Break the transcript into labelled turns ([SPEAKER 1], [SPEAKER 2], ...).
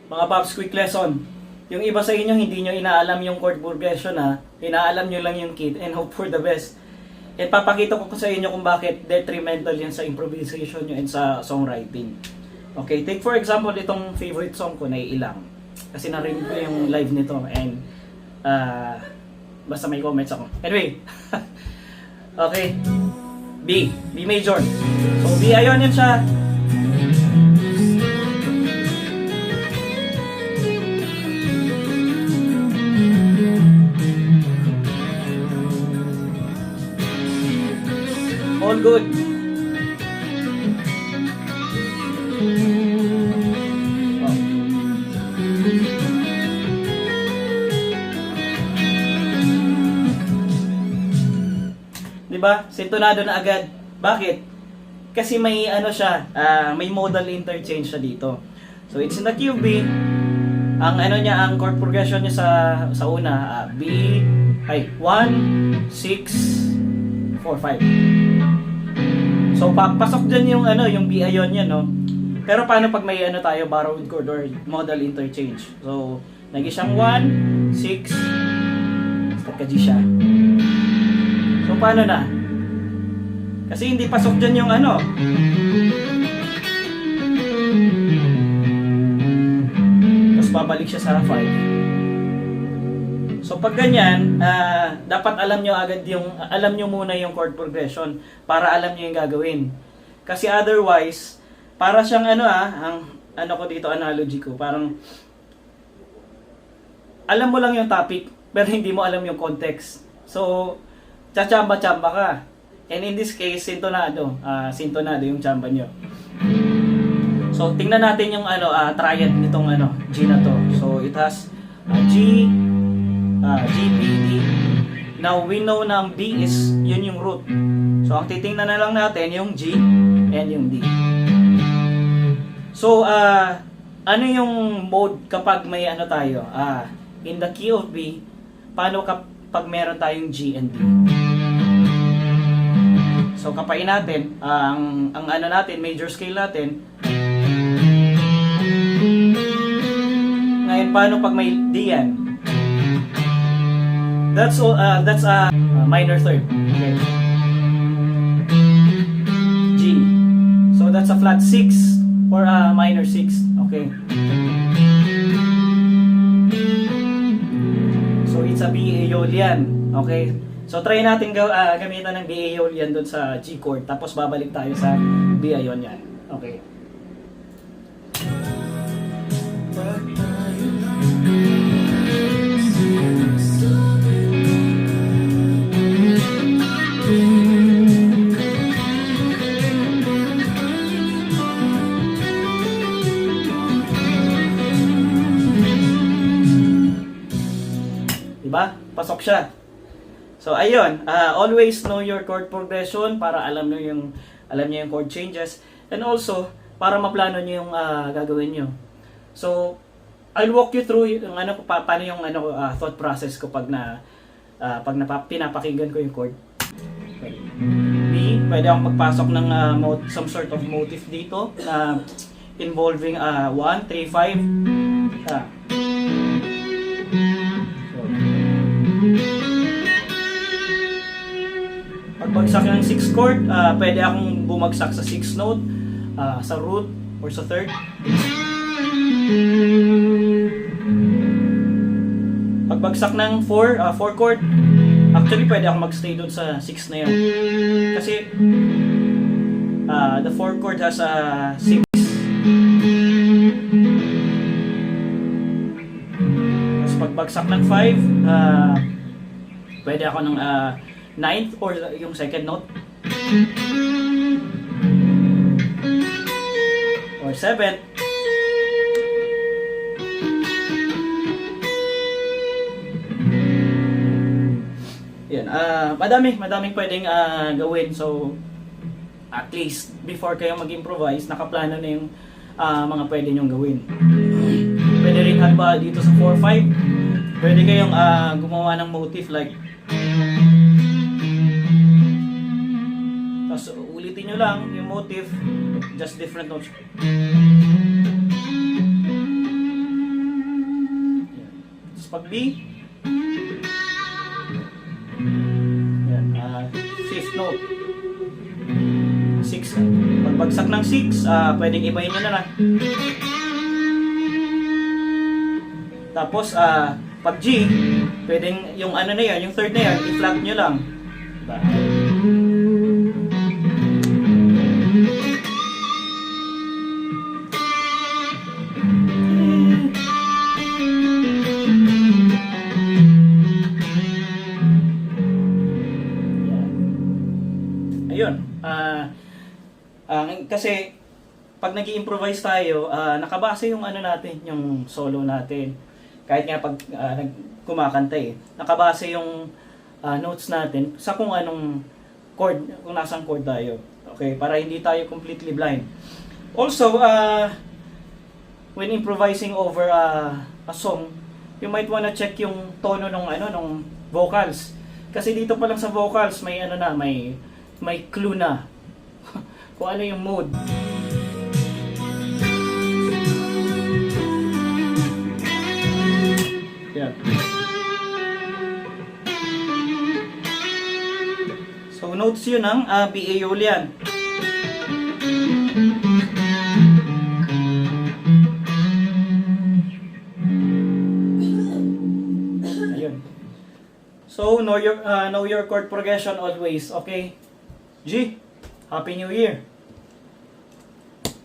[SPEAKER 1] Mga Pops, quick lesson. Yung iba sa inyo, hindi nyo inaalam yung chord progression ha. Inaalam nyo lang yung kit and hope for the best. At papakita ko sa inyo kung bakit detrimental yan sa improvisation nyo and sa songwriting. Okay, take for example itong favorite song ko, Naiilang. Kasi narinig ko yung live nito and basta may comments ako. Anyway, okay, B major. So B ayun yan siya. All good. Oh. Diba? Sintonado na agad. Bakit? Kasi may ano siya, may modal interchange siya dito. So it's in the key of B. Ang ano niya, ang chord progression niya sa una, B, 1, 6, 4, 5. So pasok diyan yung ano, yung B ayon niya, no. Pero paano pag may ano tayo, borrowed chord or modal interchange? So nagi siyang 1, 6, pagka G siya. So paano na? Kasi hindi pasok diyan yung ano. Tapos babalik siya sa 5. So pag ganyan, dapat alam nyo agad alam nyo muna yung chord progression para alam nyo yung gagawin. Kasi otherwise, para siyang ano ang ano ko dito, analogy ko, parang alam mo lang yung topic, pero hindi mo alam yung context. So, chachamba-chamba ka. And in this case, sintonado yung chamba nyo. So, tingnan natin yung triad nitong G na to. So, it has G, G, B, D. Now, we know na ang B is, yun yung root. So, ang titingnan na lang natin yung G and yung D. So, ano yung mode kapag may tayo? In the key of B, paano kapag meron tayong G and D? So, kapain natin, ang ano natin, major scale natin. Ngayon, paano pag may D yan? That's a minor third. Okay. G. So that's a flat 6 or a minor 6. Okay. So it's a B Aeolian. Okay. So try natin gamitan ng B Aeolian doon sa G chord, tapos babalik tayo sa B Aeolian. Okay. Diba? Pasok siya. So ayun, always know your chord progression para alam niyo yung chord changes, and also para maplano niyo yung gagawin niyo. So I'll walk you through yung paano yung thought process ko pag pinapakinggan ko yung chord. B, pwede akong magpasok ng some sort of motif dito na involving 1, 3, 5. Pagbagsak ng 6 chord, pwede akong bumagsak sa 6 note, sa root, or sa third. Pagbagsak ng 4 chord, actually pwede akong magstay doon sa 6 na yan. Kasi the 4 chord has 6. Tapos pagbagsak ng 5, pwede ako ng 9th or yung second note, or 7th. Yan, madaming pwedeng gawin. So at least before kayo mag-improvise, nakaplano na yung mga pwede nyong gawin. Pwede rin halimbawa dito sa 4-5, pwede kayong gumawa ng motif like, tapos ulitin nyo lang yung motif, just different notes. pag B, yan, fifth note. 6. Pagbagsak ng 6, pwedeng ibahin nyo na lang. Tapos, pag G, pwedeng yung ano na yan, yung third na yan, i-flat nyo lang. Diba? Ayun. Kasi pag nag-i-improvise tayo, nakabase yung ano natin, yung solo natin. Kahit nga pag kumakanta nakabase yung notes natin sa kung anong chord, kung nasang chord tayo. Okay, para hindi tayo completely blind. Also, when improvising over a song, you might wanna check yung tono nung vocals. Kasi dito pa lang sa vocals, may may clue na kung ano yung mood. Yan. So notes yun ng B Aeolian. Ayun. So know your chord progression always, okay? G, Happy New Year!